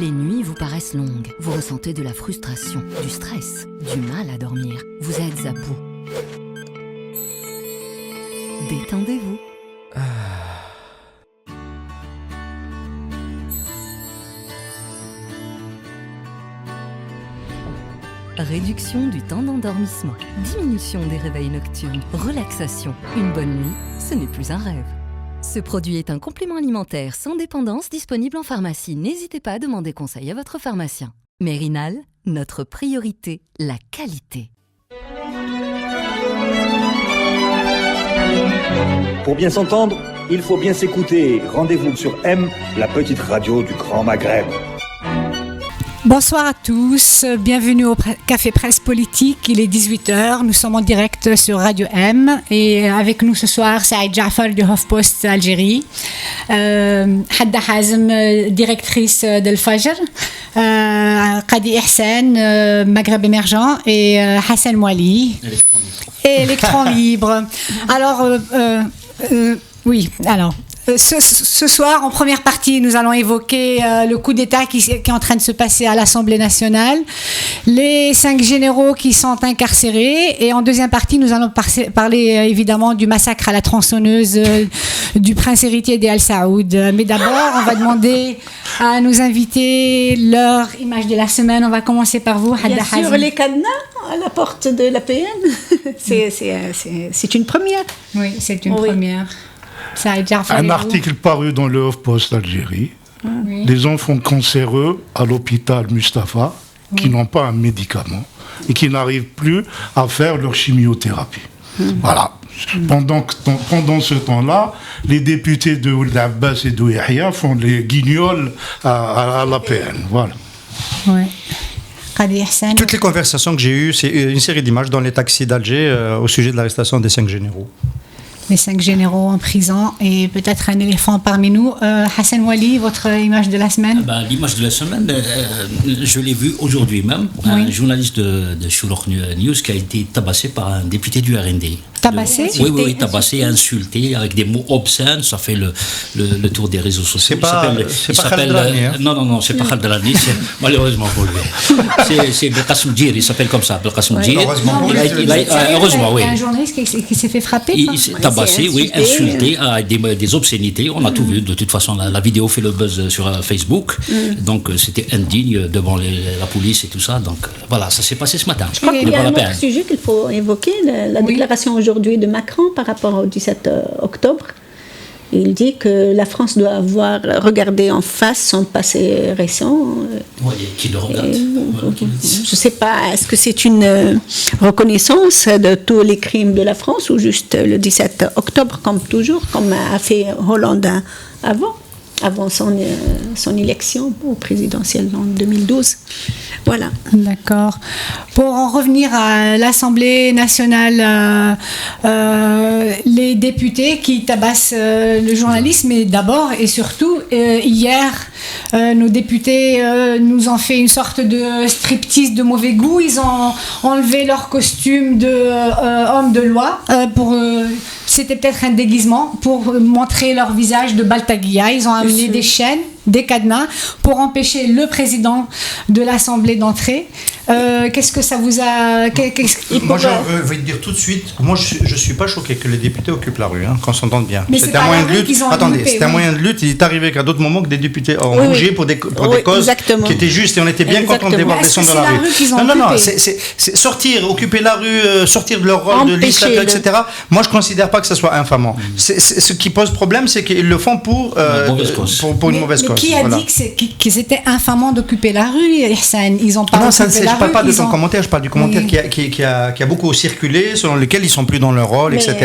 Les nuits vous paraissent longues, vous ressentez de la frustration, du stress, du mal à dormir, vous êtes à bout. Détendez-vous. Réduction du temps d'endormissement, diminution des réveils nocturnes, relaxation. Une bonne nuit, ce n'est plus un rêve. Ce produit est un complément alimentaire sans dépendance disponible en pharmacie. N'hésitez pas à demander conseil à votre pharmacien. Mérinal, notre priorité, la qualité. Pour bien s'entendre, il faut bien s'écouter. Rendez-vous sur M, la petite radio du Grand Maghreb. Bonsoir à tous, bienvenue au Café Presse Politique, il est 18h, nous sommes en direct sur Radio M et avec nous ce soir Saïd Jafar du HuffPost Algérie, Hadda Hazm, directrice d'Al Fajr, Qadi Ihsan, Maghreb émergent et Hassan Mouali, Électron Libre. Alors, ce soir, en première partie, nous allons évoquer le coup d'État qui est en train de se passer à l'Assemblée nationale, les 5 généraux qui sont incarcérés, et en deuxième partie, nous allons parler évidemment du massacre à la tronçonneuse du prince héritier des Al Saoud. Mais d'abord, on va demander à nos invités leur image de la semaine. On va commencer par vous, Hadda Hazm. Bien sûr, les cadenas à la porte de l'APN, c'est une première. Oui, c'est une première. Un article paru dans le HuffPost Algérie. Oui. Les enfants cancéreux à l'hôpital Mustapha qui n'ont pas un médicament et qui n'arrivent plus à faire leur chimiothérapie. Voilà. Pendant ce temps-là, les députés de Ould Abbas et de Yahya font les guignols à l'APN. Voilà. Ouais. Toutes les conversations que j'ai eues, c'est une série d'images dans les taxis d'Alger au sujet de l'arrestation des 5 généraux. Les 5 généraux en prison et peut-être un éléphant parmi nous. Hassan Mouali, votre image de la semaine? L'image de la semaine, je l'ai vue aujourd'hui même. Oui. Un journaliste de Shoulouk News qui a été tabassé par un député du RND. Tabassé? Oui, tabassé, insulté, avec des mots obscènes. Ça fait le tour des réseaux sociaux. C'est pas Khaldelani. Non, c'est pas Khaldelani. Malheureusement pour lui. C'est Belkacem Djir, il s'appelle comme ça, Belkacem Djir. Heureusement, oui. Il y a un journaliste qui s'est fait frapper. Tabassé, insulté, avec des obscénités. On a tout vu. De toute façon, la vidéo fait le buzz sur Facebook. Donc, c'était indigne devant la police et tout ça. Donc, voilà, ça s'est passé ce matin. Je crois qu'il y a un autre sujet qu'il faut évoquer, la déclaration aujourd'hui de Macron par rapport au 17 octobre. Il dit que la France doit regarder en face son passé récent. Oui, qui le regarde. Je ne sais pas, est-ce que c'est une reconnaissance de tous les crimes de la France ou juste le 17 octobre, comme toujours, comme a fait Hollande avant son élection au présidentiel en 2012. Voilà. D'accord. Pour en revenir à l'Assemblée nationale, les députés qui tabassent le journalisme, mais d'abord et surtout, hier, nos députés nous ont fait une sorte de striptease de mauvais goût. Ils ont enlevé leur costume d'homme de loi c'était peut-être un déguisement pour montrer leur visage de Baltaguia. Ils ont amené des chaînes, des cadenas pour empêcher le président de l'Assemblée d'entrer. Qu'est-ce que ça vous a... Moi, je vais te dire tout de suite, moi, je ne suis pas choqué que les députés occupent la rue, qu'on s'entende bien. Mais c'est un moyen de lutte. C'est un moyen de lutte. Il est arrivé qu'à d'autres moments que des députés ont bougé pour des causes qui étaient justes et on était bien contents de les voir descendre dans la rue. Non, c'est sortir, occuper la rue, sortir de leur rôle de législateur, etc. Moi, je ne considère pas que ça soit infamant. Ce qui pose problème, c'est qu'ils le font pour une mauvaise cause. Qui a dit que c'était infamant d'occuper la rue, Ihsan? Ils ont pas occupé la rue. Je ne parle pas de ton commentaire, je parle du commentaire qui a beaucoup circulé, selon lequel ils ne sont plus dans leur rôle, etc.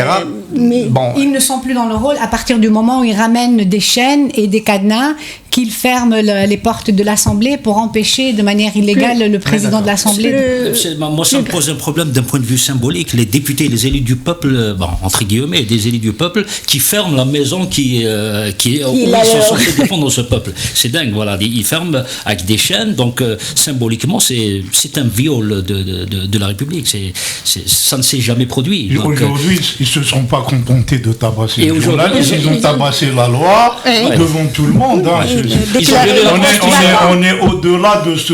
Mais ils ne sont plus dans leur rôle à partir du moment où ils ramènent des chaînes et des cadenas, qu'ils ferment les portes de l'Assemblée pour empêcher de manière illégale le président de l'Assemblée. Moi, ça me pose un problème d'un point de vue symbolique. Les députés, les élus du peuple, entre guillemets, des élus du peuple, qui ferment la maison où ils sont censés défendre ce peuple. C'est dingue, voilà. Ils ferment avec des chaînes, donc symboliquement, c'est un viol de la République. Ça ne s'est jamais produit. Aujourd'hui, ils ne se sont pas contentés de tabasser les journalistes, ils ont tabassé la loi devant tout le monde. On est au-delà de ce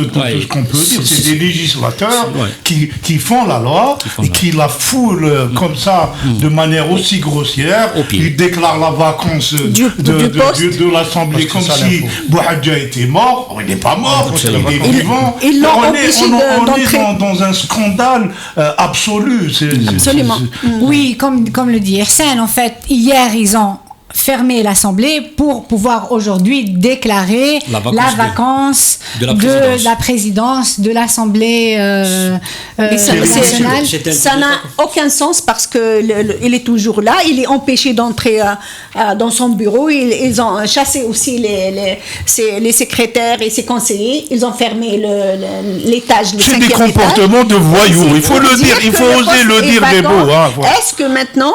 qu'on peut dire. C'est des législateurs qui font la loi et qui la foulent comme ça de manière aussi grossière. Ils déclarent la vacance de l'Assemblée comme si Bouhadja était mort. Il n'est pas mort, il est vivant. On est dans un scandale absolu. Absolument. Oui, comme le dit Hersen, en fait, hier, ils ont fermé l'Assemblée pour pouvoir aujourd'hui déclarer la vacance de la présidence de l'Assemblée nationale. Ça n'a aucun sens parce qu'il est toujours là, il est empêché d'entrer dans son bureau, ils ont chassé aussi les secrétaires et ses conseillers, ils ont fermé l'étage, le 5e étage. C'est des comportements de voyous, il faut le dire, il faut oser le dire des mots. Est-ce que maintenant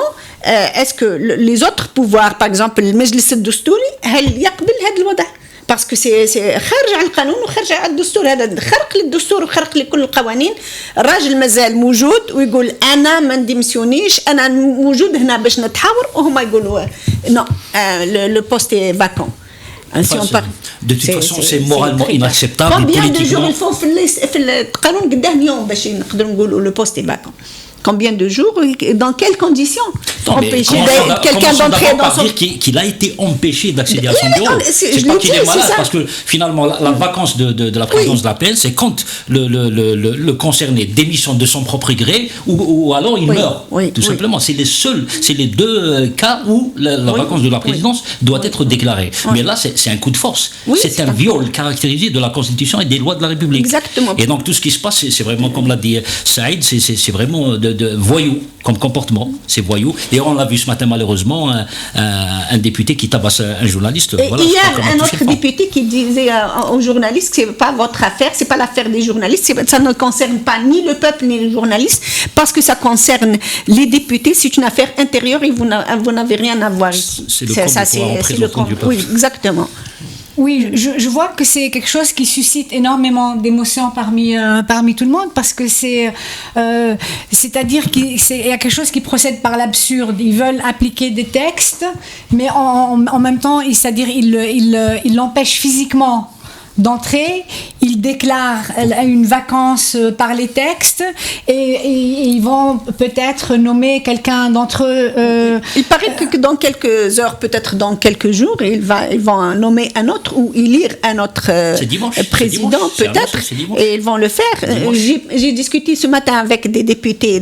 est-ce que les autres pouvoirs, par exemple le مجلس الدستوري هل يقبل هذا الوضع؟ parce que c'est خارج عن القانون وخارج عن الدستور، هذا خرق للدستور وخرق لكل القوانين. الراجل مازال موجود ويقول انا ما نديمسيونيش، انا موجود هنا باش نتحاور، وهما يقولوا non, le poste est vacant. De toute façon, c'est moralement inacceptable. Combien de jours il faut في القانون قدام يوم باش نقدروا نقولوا le poste est vacant? Combien de jours et dans quelles conditions empêcher quelqu'un d'entrer dans son... dire qu'il a été empêché d'accéder à son bureau. C'est pas qu'il est malade, parce que finalement la vacance de la présidence de la PN, c'est quand le concerné démissionne de son propre gré ou alors il meurt. Tout simplement, c'est les deux cas où la vacance de la présidence doit être déclarée. Mais là, c'est un coup de force. C'est un viol caractérisé de la Constitution et des lois de la République. Exactement. Et donc tout ce qui se passe, c'est vraiment, comme l'a dit Saïd, c'est vraiment de voyous comme comportement, c'est voyous. Et on l'a vu ce matin malheureusement, un député qui tabasse un journaliste. Et voilà, hier, un autre député qui disait aux journalistes que c'est pas votre affaire, c'est pas l'affaire des journalistes, ça ne concerne pas ni le peuple ni les journalistes, parce que ça concerne les députés, c'est une affaire intérieure et vous n'avez rien à voir ici. C'est le camp du peuple. Oui, exactement. Oui, je vois que c'est quelque chose qui suscite énormément d'émotions parmi tout le monde, parce que c'est-à-dire qu'il y a quelque chose qui procède par l'absurde. Ils veulent appliquer des textes, mais en même temps, c'est-à-dire ils l'empêchent physiquement d'entrer, ils déclarent une vacance par les textes et ils vont peut-être nommer quelqu'un d'entre eux. Il paraît que dans quelques heures, peut-être dans quelques jours, ils vont nommer un autre ou élire un autre président, peut-être, et ils vont le faire. J'ai discuté ce matin avec des députés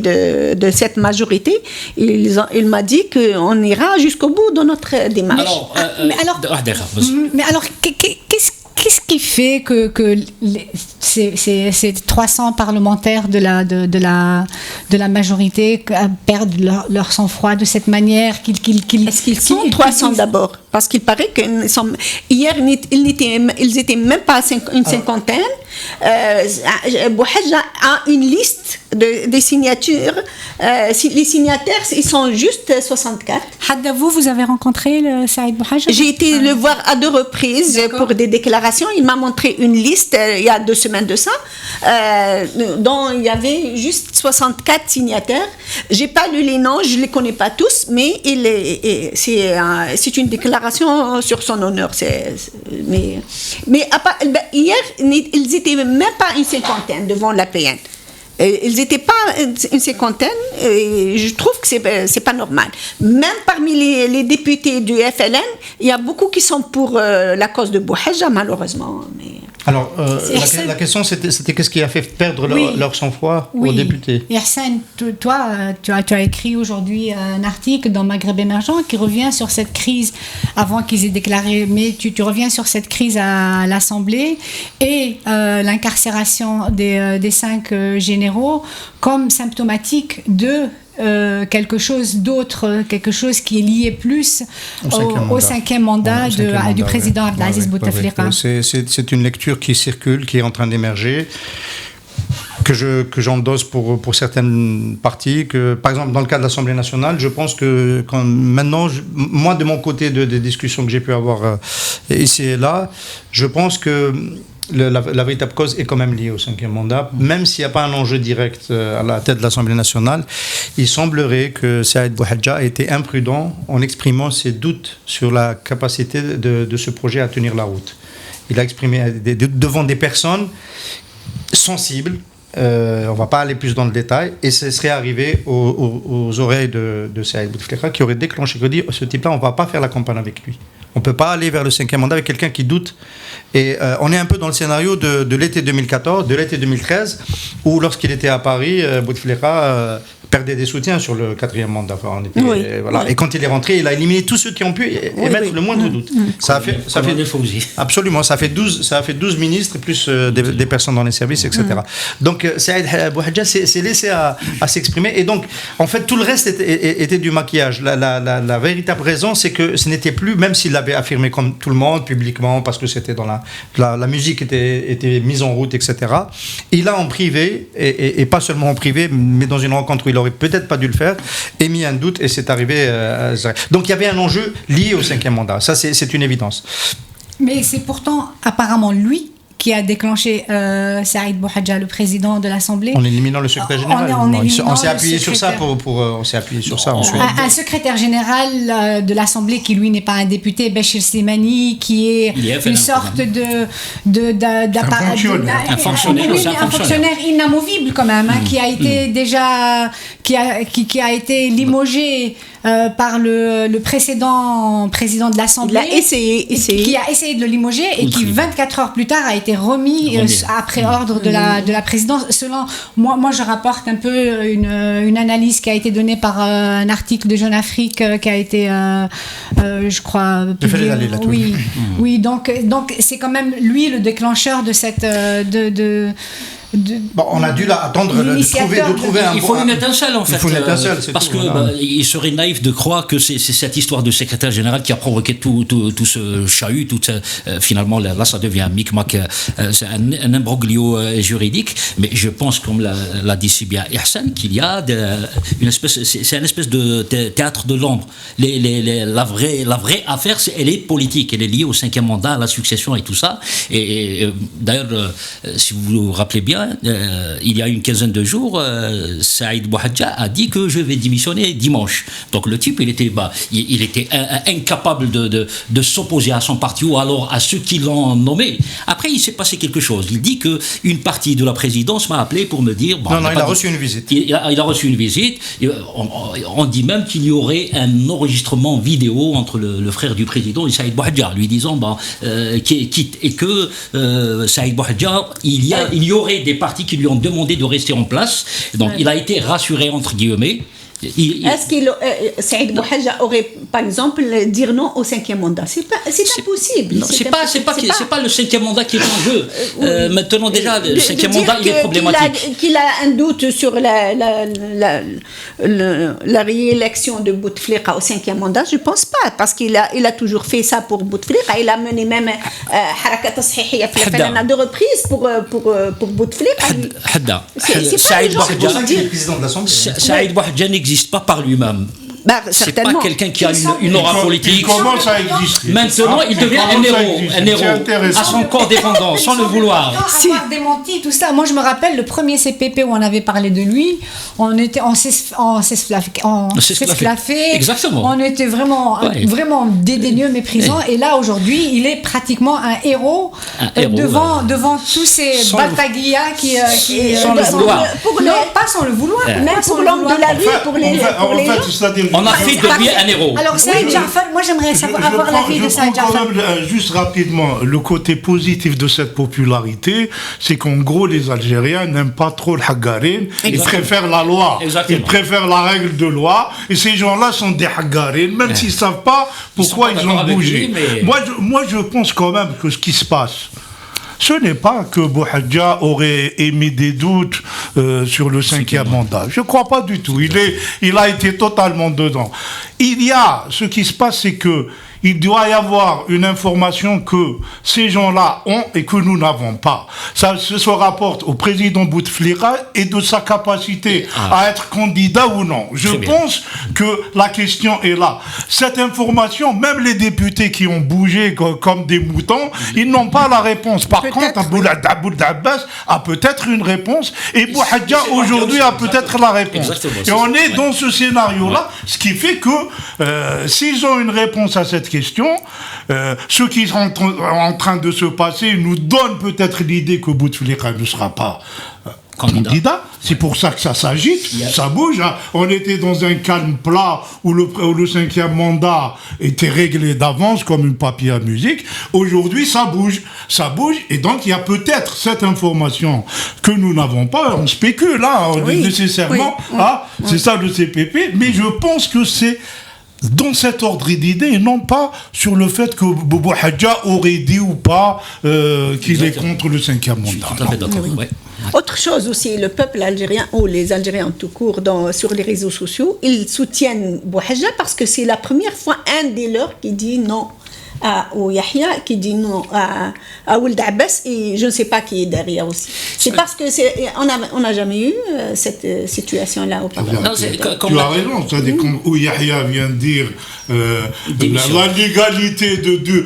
de cette majorité. Il m'a dit qu'on ira jusqu'au bout de notre démarche. Mais alors qu'est-ce qui fait que ces 300 parlementaires de la majorité perdent leur sang-froid de cette manière Est-ce qu'ils sont 300 d'abord? Parce qu'il paraît que hier, ils étaient même pas une cinquantaine. Bouhadja a une liste des signatures. Les signataires, ils sont juste 64. Hadda, vous avez rencontré Saïd Bouhadja? J'ai été le voir à 2 reprises pour des déclarations. Il m'a montré une liste il y a 2 semaines de ça, dont il y avait juste 64 signataires. J'ai pas lu les noms, je les connais pas tous, mais c'est une déclaration sur son honneur. Mais hier, ils étaient même pas une cinquantaine devant la PN. Ils n'étaient pas une cinquantaine, et je trouve que c'est pas normal. Même parmi les députés du FLN, il y a beaucoup qui sont pour la cause de Bouhadja, malheureusement. Mais... Alors, la question, c'était qu'est-ce qui a fait perdre leur sang-froid aux députés? Hersen, toi, tu as écrit aujourd'hui un article dans Maghreb Émergent qui revient sur cette crise, avant qu'ils aient déclaré, mais tu reviens sur cette crise à l'Assemblée et l'incarcération des 5 généraux comme symptomatique de quelque chose d'autre, quelque chose qui est lié plus au 5e mandat du président Abdelaziz Bouteflika. C'est une lecture qui circule, qui est en train d'émerger, que j'endosse pour certaines parties. Par exemple, dans le cas de l'Assemblée nationale, je pense que maintenant, moi, de mon côté, des discussions que j'ai pu avoir ici et là, je pense que la véritable cause est quand même liée au 5e mandat, même s'il n'y a pas un enjeu direct à la tête de l'Assemblée nationale. Il semblerait que Saïd Bouhadja a été imprudent en exprimant ses doutes sur la capacité de ce projet à tenir la route. Il a exprimé devant des personnes sensibles. On ne va pas aller plus dans le détail, et ce serait arrivé aux oreilles de Saïd Bouteflika, qui aurait déclenché, qui aurait dit, ce type-là, on ne va pas faire la campagne avec lui. On ne peut pas aller vers le 5e mandat avec quelqu'un qui doute. Et on est un peu dans le scénario de l'été 2014, de l'été 2013, où lorsqu'il était à Paris, Bouteflika perdait des soutiens sur le 4e mandat. Enfin, voilà. Et quand il est rentré, il a éliminé tous ceux qui ont pu émettre le moindre doute. Ça a fait des Fawzi. Absolument, ça a fait 12 ministres, plus des personnes dans les services, etc. Donc Saïd Bouhadja s'est laissé à s'exprimer, et donc en fait tout le reste était du maquillage. La véritable raison, c'est que ce n'était plus, même s'il l'avait affirmé comme tout le monde publiquement, parce que c'était dans la musique était mise en route, etc. Il a en privé, et pas seulement en privé, mais dans une rencontre où il aurait peut-être pas dû le faire, émis un doute, et c'est arrivé. Donc il y avait un enjeu lié au 5e mandat. Ça, c'est une évidence. Mais c'est pourtant apparemment lui qui a déclenché Saïd Bouhadja, le président de l'Assemblée. En éliminant le secrétaire général. On s'est appuyé sur ça on s'est appuyé sur ça ensuite. Un secrétaire général de l'Assemblée qui, lui, n'est pas un député, Béchir Slimani, qui est une sorte un fonctionnaire inamovible quand même, qui a été déjà qui a été limogé par le précédent président de l'Assemblée, qui a essayé de le limoger, et qui 24 heures plus tard a été remis après ordre de la présidence. Selon moi je rapporte un peu une analyse qui a été donnée par un article de Jeune Afrique qui a été je crois publié. Oui, donc c'est quand même lui le déclencheur de cette on a dû attendre de trouver un. Il faut une étincelle en fait. Il faut une étincelle, parce que il serait naïf de croire que c'est cette histoire de secrétaire général qui a provoqué tout ce chahut, finalement là ça devient un micmac, c'est un imbroglio juridique. Mais je pense, comme l'a dit si bien Ihsan, qu'il y a une espèce de théâtre de l'ombre. La vraie affaire, elle est politique, elle est liée au 5e mandat, à la succession et tout ça. Et d'ailleurs, si vous vous rappelez bien, il y a une quinzaine de jours, Saïd Bouhadja a dit que je vais démissionner dimanche. Donc le type, il était incapable de s'opposer à son parti, ou alors à ceux qui l'ont nommé. Après, il s'est passé quelque chose. Il dit qu'une partie de la présidence m'a appelé pour me dire... il a reçu une visite. Il a reçu une visite. On dit même qu'il y aurait un enregistrement vidéo entre le frère du président et Saïd Bouhadja, lui disant et que Saïd Bouhadja, il y aurait des partis qui lui ont demandé de rester en place. Donc il a été rassuré entre guillemets. Est-ce que Saïd Bouhadja aurait, par exemple, dire non au 5e mandat? C'est impossible. Non, c'est pas le 5e mandat qui est en jeu. Maintenant déjà, le 5e mandat, il est problématique. Qu'il a un doute sur la réélection de Bouteflika au 5e mandat, je ne pense pas, parce qu'il a toujours fait ça pour Bouteflika. Il a mené même Harakat Tashihiya de reprises pour Bouteflika. Saïd Bouhadja n'existe pas par lui-même. C'est pas quelqu'un qui a une aura politique. Comment ça existe? Maintenant, il devient un héros à son corps défendant, sans le vouloir. Avoir démenti tout ça. Moi, je me rappelle le premier CPP où on avait parlé de lui. On s'esclaffait. Exactement. On était vraiment dédaigneux, méprisant. Et là, aujourd'hui, il est pratiquement un héros devant tous ces Baltaguia qui sans le vouloir. Pas sans le vouloir. Même pour l'homme de la rue, pour les gens. On a fait de lui un héros. Alors Saïd Jafar, moi j'aimerais avoir l'avis de Saïd Jafar. Juste rapidement, le côté positif de cette popularité, c'est qu'en gros les Algériens n'aiment pas trop le Haggarine, ils préfèrent la loi, ils préfèrent la règle de loi, et ces gens-là sont des Haggarines, même s'ils ne savent pas pourquoi ils ont bougé. Moi je pense quand même que ce qui se passe, ce n'est pas que Bouhadja aurait émis des doutes sur le 5e mandat. Je ne crois pas du tout. Il a été totalement dedans. Ce qui se passe, c'est que il doit y avoir une information que ces gens-là ont et que nous n'avons pas. Ça se rapporte au président Bouteflika et de sa capacité à être candidat ou non. Je pense que la question est là. Cette information, même les députés qui ont bougé comme des moutons, ils n'ont pas la réponse. Par contre, Aboul Abbas a peut-être une réponse et Bouhadja aujourd'hui a peut-être la réponse. Et on est dans ce scénario-là, ce qui fait que s'ils ont une réponse à cette question. Ce qui est en train de se passer nous donne peut-être l'idée que Bouteflika ne sera pas candidat. C'est pour ça que ça s'agite, ça bouge. Hein. On était dans un calme plat où le 5e mandat était réglé d'avance comme une papier à musique. Aujourd'hui, ça bouge, et donc il y a peut-être cette information que nous n'avons pas. On spécule là, nécessairement. C'est ça le CPP, mais je pense que c'est dans cet ordre d'idées et non pas sur le fait que Boubou Hadja aurait dit ou pas qu'il est contre le 5e mandat. Je suis tout à fait d'accord. Ouais. Autre chose aussi, le peuple algérien ou les Algériens tout court sur les réseaux sociaux, ils soutiennent Bouhadja parce que c'est la première fois un des leurs qui dit non ou Yahya qui dit non à Ould Abbas et je ne sais pas qui est derrière aussi. C'est parce que on n'a jamais eu cette situation-là auparavant. Tu as raison, c'est-à-dire quand Yahya vient de dire la légalité de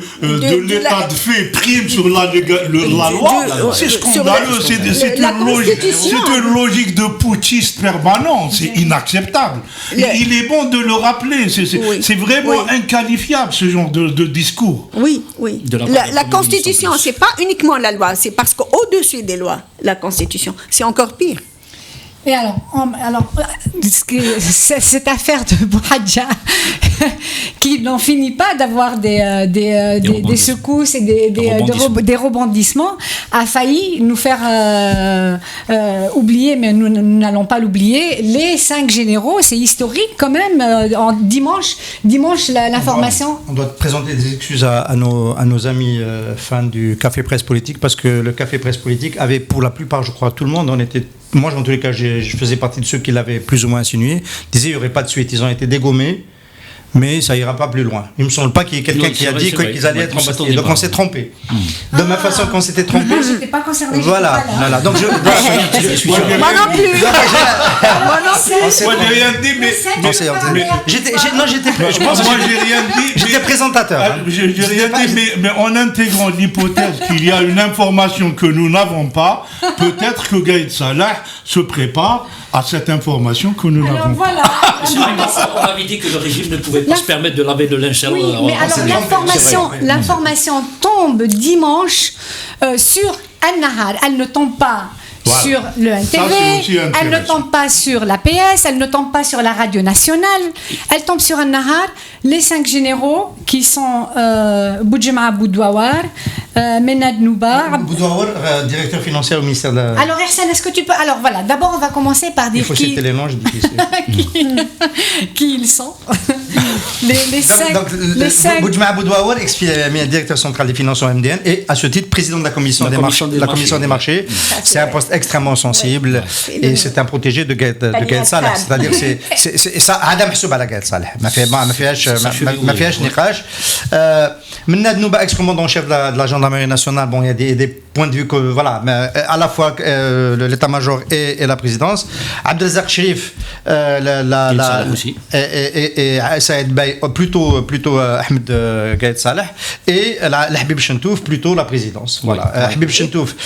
l'état de fait prime sur la loi, c'est scandaleux, c'est une logique de putschiste permanent, c'est inacceptable. Il est bon de le rappeler, c'est vraiment inqualifiable ce genre de discours. Oui. La Constitution, c'est pas uniquement la loi, c'est parce qu'au-dessus des lois, la Constitution, c'est encore pire. Et alors cette affaire de Bouhadja, qui n'en finit pas d'avoir des secousses et des rebondissements, a failli nous faire oublier, mais nous n'allons pas l'oublier, les 5 généraux, c'est historique quand même, en dimanche l'information... On doit présenter des excuses à nos amis fans du Café Presse Politique, parce que le Café Presse Politique avait, pour la plupart, je crois, tout le monde, moi, en tous les cas, je faisais partie de ceux qui l'avaient plus ou moins insinué, disaient qu'il n'y aurait pas de suite. Ils ont été dégommés, mais ça ira pas plus loin. Il me semble pas qu'il y ait quelqu'un qui a dit qu'ils allaient être embastillés. Donc on s'est trompé. De la même façon qu'on s'était trompé. Moi, j'étais pas concernée. Voilà. Donc je suis sûr. Moi non plus. Moi, j'ai rien dit, mais je pense que j'ai rien dit. J'étais présentateur. J'ai rien dit, mais en intégrant l'hypothèse qu'il y a une information que nous n'avons pas, peut-être que Gaïd Salah se prépare à cette information que nous n'avons pas. On avait dit que le régime ne pouvait pas se permettre de laver le linge sale. Oui, mais alors l'information tombe dimanche sur An-Nahar. Elle ne tombe pas sur le NTV, elle ne tombe pas sur l'APS, elle ne tombe pas sur la radio nationale, elle tombe sur An-Nahar. Les 5 généraux qui sont Boudjema Boudouawar, Menad Noubar. Boudouawar, directeur financier au ministère de la... Alors Ersan, est-ce que tu peux... Alors voilà, d'abord on va commencer par dire citer les noms, je dis qui ils sont. les 5... Boudjema Boudouawar, directeur central des finances au MDN, et à ce titre, président de la commission des marchés. C'est un poste extrêmement sensible et c'est un protégé de Gaël Salah. C'est-à-dire c'est ça, Adam Hsoub à la Gaël Salah. ما فيهاش نقاش. Menad Nouba, ex-commandant en chef de la gendarmerie nationale, bon, il y a des points de vue que, voilà, mais à la fois l'état-major et la présidence. Abdelzak Sherif, et Saïd Bey, plutôt Ahmed Gaïd Saleh, et Habib Chentouf, plutôt la présidence. Voilà. Habib Chentouf,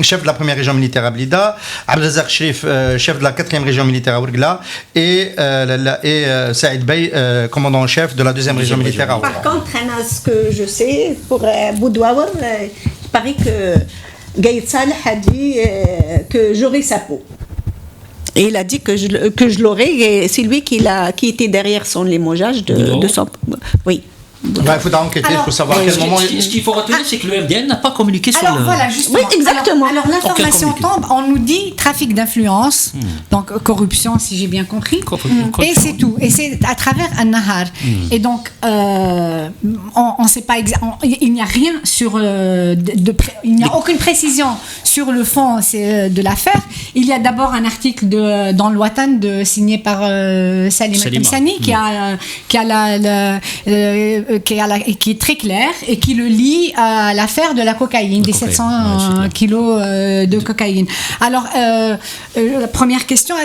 chef de la première région militaire à Blida, Abdelzak Sherif, chef de la 4e région militaire à Ouargla, et Saïd Bey, commandant en chef de la 2e région militaire à Ouargla. Par contre, ce que je sais, pour Boudouawar, il paraît que Gaïd Saleh a dit que j'aurai sa peau. Et il a dit que je l'aurai, et c'est lui qui était derrière son limogeage de son... Oui. Il faudra enquêter pour savoir à quel moment... Ce qu'il faut retenir, c'est que le MDN n'a pas communiqué sur le... Voilà, justement. Oui, exactement. Alors l'information tombe, on nous dit trafic d'influence, donc corruption, si j'ai bien compris, et c'est tout. Et c'est à travers An-Nahar. Et donc, on ne sait pas exactement... Il n'y a rien sur... il n'y a aucune précision sur le fond de l'affaire. Il y a d'abord un article dans le Watan signé par Salim Al-Tamsani qui est très clair et qui le lie à l'affaire de la cocaïne, des 700 kilos de cocaïne. Alors, la première question,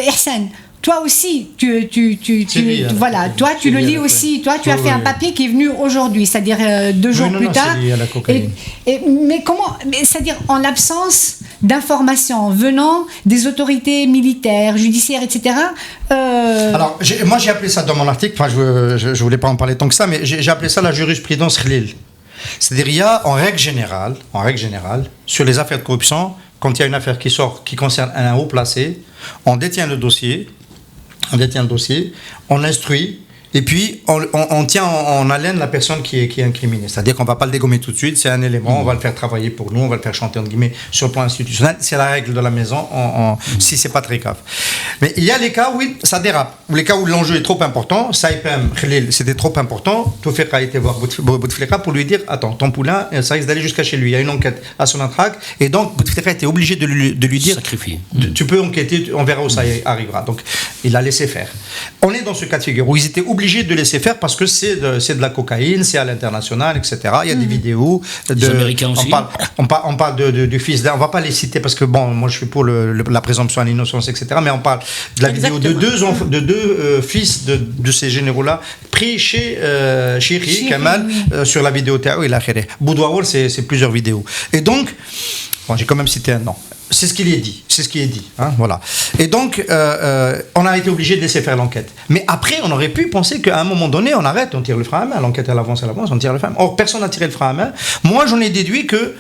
Ihsan, toi aussi, tu le lis aussi. Toi, tu as fait un papier qui est venu aujourd'hui, c'est-à-dire 2 jours plus tard. C'est lié à la cocaïne. Mais comment, c'est-à-dire en l'absence d'informations venant des autorités militaires, judiciaires, etc. Alors, moi j'ai appelé ça dans mon article, enfin je voulais pas en parler tant que ça, mais j'ai appelé ça la jurisprudence Khlil. C'est-à-dire, il y a en règle générale, sur les affaires de corruption, quand il y a une affaire qui sort, qui concerne un haut placé, on détient le dossier, on instruit, et puis on tient en haleine la personne qui est incriminée. C'est-à-dire qu'on ne va pas le dégommer tout de suite, c'est un élément, on va le faire travailler pour nous, on va le faire chanter entre guillemets sur le plan institutionnel. C'est la règle de la maison, si c'est pas très grave. Mais il y a les cas où ça dérape, ou les cas où l'enjeu est trop important. Saïpem Khlil, c'était trop important. Toufeqa a été voir Bouteflika pour lui dire attends, ton poulain, ça risque d'aller jusqu'à chez lui. Il y a une enquête à son Sonatrach, et donc Bouteflika était obligé de lui dire tu peux enquêter, on verra où ça arrivera. Donc il a laissé faire. On est dans ce cas de figure où ils étaient obligés de laisser faire parce que c'est de la cocaïne, c'est à l'international, etc. Il y a des vidéos. Les Américains aussi. On parle du fils d'un, on ne va pas les citer parce que bon, moi je suis pour la présomption à l'innocence, etc. Mais on parle de la vidéo de deux fils de ces généraux-là pris chez Chiri Kamal sur la vidéo Tao et la Khere. Boudouaoul, c'est plusieurs vidéos. Et donc, bon, j'ai quand même cité un nom. C'est ce qu'il est dit, hein, voilà. Et donc, on a été obligé de laisser faire l'enquête. Mais après, on aurait pu penser qu'à un moment donné, on arrête, on tire le frein à main. L'enquête, elle avance, on tire le frein à main. Or, personne n'a tiré le frein à main. Moi, j'en ai déduit que,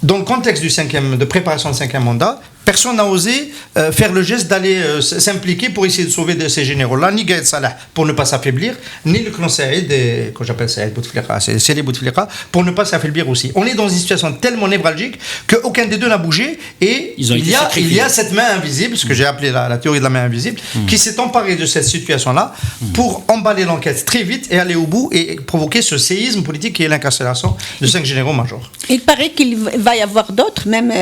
dans le contexte de préparation du 5e mandat, personne n'a osé faire le geste d'aller s'impliquer pour essayer de sauver ces généraux-là, ni Gaël Salah pour ne pas s'affaiblir, ni le clan Saïd, quand j'appelle Saïd Bouteflika, c'est les Bouteflika, pour ne pas s'affaiblir aussi. On est dans une situation tellement névralgique qu'aucun des deux n'a bougé, et il y a cette main invisible, ce que j'ai appelé la théorie de la main invisible, qui s'est emparée de cette situation-là pour emballer l'enquête très vite et aller au bout et provoquer ce séisme politique qui est l'incarcération de 5 généraux-majors. Il paraît qu'il va y avoir d'autres, même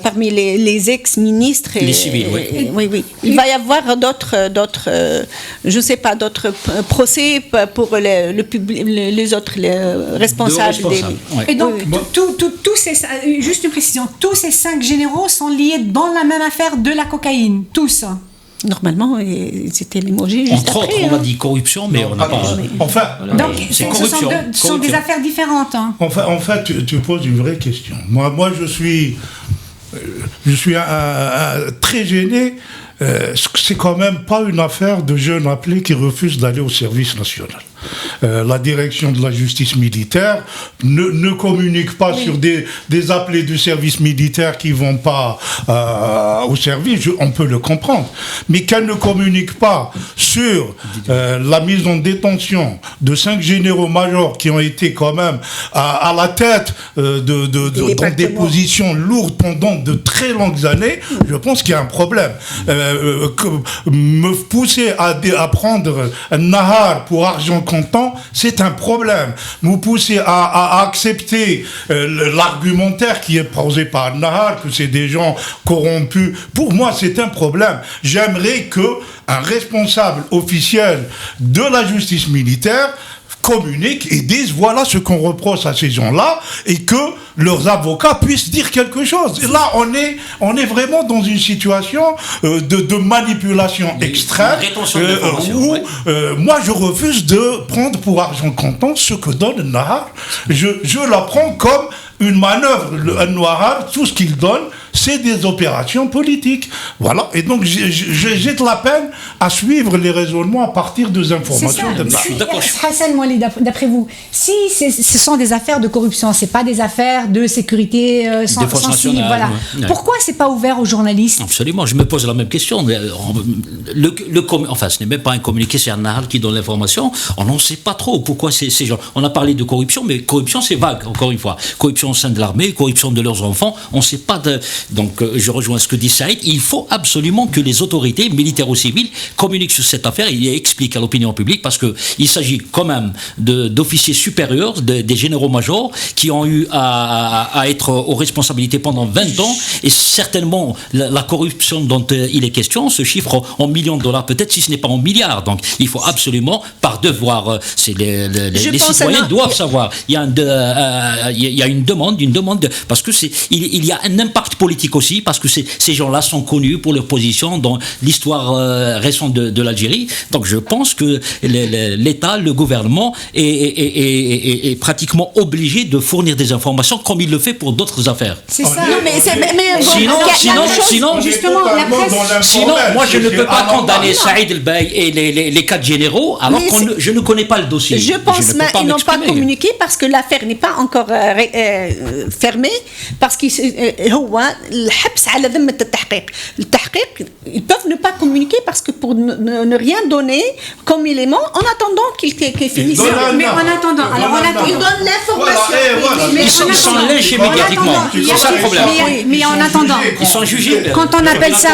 parmi les ex-ministres. Les civils, oui. Il va y avoir d'autres je ne sais pas, d'autres procès pour les autres responsables. Et donc, juste une précision, tous ces 5 généraux sont liés dans la même affaire de la cocaïne, tous. Normalement, c'était limogé juste entre après. Autres, on a dit corruption, mais on n'a pas... Enfin, donc, ce sont des affaires différentes. Hein. En fait, tu poses une vraie question. Moi, je suis très gêné. C'est quand même pas une affaire de jeunes appelés qui refusent d'aller au service national. La direction de la justice militaire ne communique pas sur des appelés du service militaire qui ne vont pas au service, on peut le comprendre. Mais qu'elle ne communique pas sur la mise en détention de 5 généraux-majors qui ont été quand même à la tête dans des positions lourdes pendant de très longues années, je pense qu'il y a un problème. Me pousser à prendre un nahar pour argent comptant, c'est un problème. Vous poussez à accepter l'argumentaire qui est posé par Nahar, que c'est des gens corrompus. Pour moi, c'est un problème. J'aimerais qu'un responsable officiel de la justice militaire communiquent et disent voilà ce qu'on reproche à ces gens-là, et que leurs avocats puissent dire quelque chose. Et là, on est vraiment dans une situation de manipulation extrême où moi je refuse de prendre pour argent comptant ce que donne Nahar. Je la prends comme une manœuvre. Nahar, tout ce qu'il donne, c'est des opérations politiques. Voilà. Et donc, j'ai de la peine à suivre les raisonnements à partir des informations de Nahar. Hassan Mouali, d'après vous, si ce sont des affaires de corruption, c'est pas des affaires de sécurité sensible, voilà. Ouais. Pourquoi c'est pas ouvert aux journalistes? Absolument, je me pose la même question. Enfin, ce n'est même pas un communiqué, c'est un Nahar qui donne l'information. On n'en sait pas trop pourquoi ces gens. On a parlé de corruption, mais corruption c'est vague, encore une fois. Corruption au sein de l'armée, corruption de leurs enfants, on ne sait pas de... Donc, je rejoins ce que dit Saïd. Il faut absolument que les autorités, militaires ou civiles, communiquent sur cette affaire et expliquent à l'opinion publique, parce qu'il s'agit quand même d'officiers supérieurs, des généraux-majors, qui ont eu à être aux responsabilités pendant 20 ans, et certainement la corruption dont il est question se chiffre en millions de dollars, peut-être si ce n'est pas en milliards. Donc, il faut absolument, par devoir, les citoyens doivent savoir. Il y a une demande, parce que il y a un impact politique politique aussi, parce que ces gens-là sont connus pour leur position dans l'histoire récente de l'Algérie. Donc je pense que l'État, le gouvernement est pratiquement obligé de fournir des informations comme il le fait pour d'autres affaires. C'est ça. Sinon, justement, la presse. Sinon, moi je ne peux pas condamner Saïd El-Baï et les 4 généraux alors que je ne connais pas le dossier. Je pense qu'ils n'ont pas communiqué parce que l'affaire n'est pas encore fermée, parce qu'ils peuvent ne pas communiquer parce que pour ne rien donner comme élément en attendant qu'ils finissent. Mais en attendant, ils donnent l'information. Ils sont lâchés médiatiquement. C'est ça le problème. Mais en attendant, ils sont jugés. Quand on appelle ça,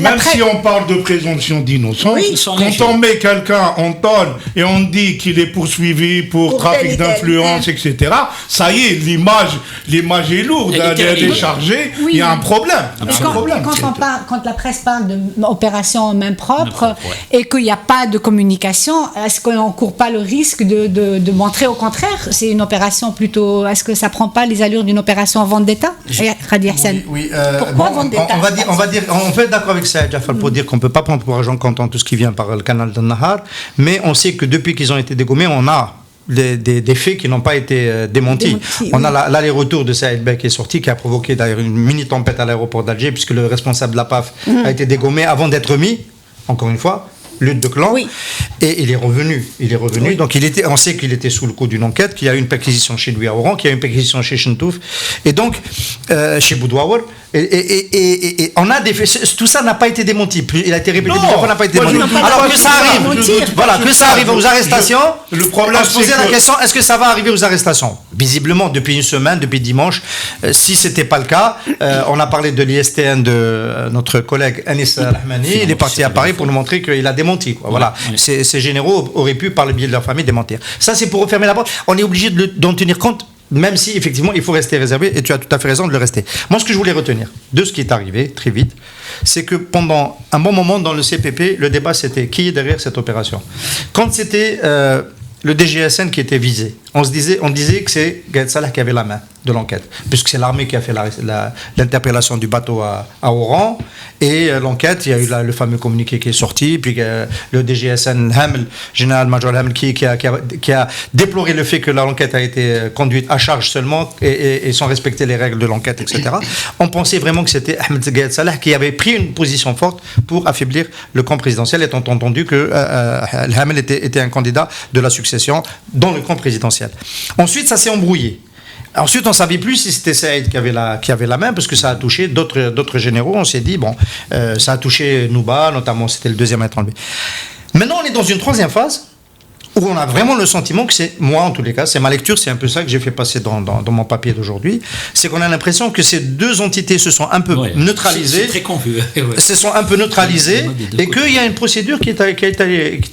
même si on parle de présomption d'innocence, quand on met quelqu'un en tôle et on dit qu'il est poursuivi pour trafic d'influence, etc., ça y est, l'image est lourde, elle est chargée, il y a un problème. Quand la presse parle d'opération en main propre et qu'il n'y a pas de communication, est-ce qu'on ne court pas le risque de montrer au contraire, c'est une opération plutôt, est-ce que ça ne prend pas les allures d'une opération en vendetta? Khadi Hassan. Oui, pourquoi vendetta? On peut être d'accord avec ça, Jafar, pour dire qu'on ne peut pas prendre pour argent comptant tout ce qui vient par le canal de Nahar, mais on sait que depuis qu'ils ont été dégommés, on a des faits qui n'ont pas été démentis. On a l'aller-retour de Saïd Bey qui est sorti, qui a provoqué d'ailleurs une mini-tempête à l'aéroport d'Alger, puisque le responsable de la PAF a été dégommé avant d'être mis, encore une fois, lutte de clan, et il est revenu. Donc on sait qu'il était sous le coup d'une enquête, qu'il y a eu une perquisition chez lui à Oran, qu'il y a eu une perquisition chez Chentouf, et donc chez Boudouaour, et on a des faits, tout ça n'a pas été démenti, il a été répété plusieurs fois, n'a pas été démenti. Alors que ça arrive, aux arrestations, le problème, on se posait la question, est-ce que ça va arriver aux arrestations? Visiblement, depuis une semaine, depuis dimanche, si c'était pas le cas, on a parlé de l'ISTN de notre collègue Anis Rahmani, il est parti à Paris pour nous montrer qu'il a démenti. Voilà. Ces généraux auraient pu, par le biais de leur famille, démentir. Ça, c'est pour refermer la porte. On est obligé d'en tenir compte, même si, effectivement, il faut rester réservé, et tu as tout à fait raison de le rester. Moi, ce que je voulais retenir de ce qui est arrivé, très vite, c'est que pendant un bon moment dans le CPP, le débat, c'était qui est derrière cette opération. Quand c'était le DGSN qui était visé, on disait que c'est Gaël Salah qui avait la main de l'enquête, puisque c'est l'armée qui a fait l'interpellation du bateau à Oran, et l'enquête, il y a eu le fameux communiqué qui est sorti, puis le DGSN Hamel, général-major Hamel, qui a déploré le fait que l'enquête a été conduite à charge seulement, et sans respecter les règles de l'enquête, etc. On pensait vraiment que c'était Ahmed Gaël Salah qui avait pris une position forte pour affaiblir le camp présidentiel, étant entendu que Hamel était un candidat de la succession dans le camp présidentiel. Ensuite, ça s'est embrouillé. Ensuite, on ne savait plus si c'était Saïd qui avait la main, parce que ça a touché d'autres généraux. On s'est dit, bon, ça a touché Nouba, notamment, c'était le deuxième à être enlevé. Maintenant, on est dans une troisième phase, où on a vraiment le sentiment que c'est, moi en tous les cas, c'est ma lecture, c'est un peu ça que j'ai fait passer dans mon papier d'aujourd'hui, c'est qu'on a l'impression que ces deux entités se sont un peu neutralisées, c'est très confus, se sont un peu neutralisées, et qu'il y a une procédure qui est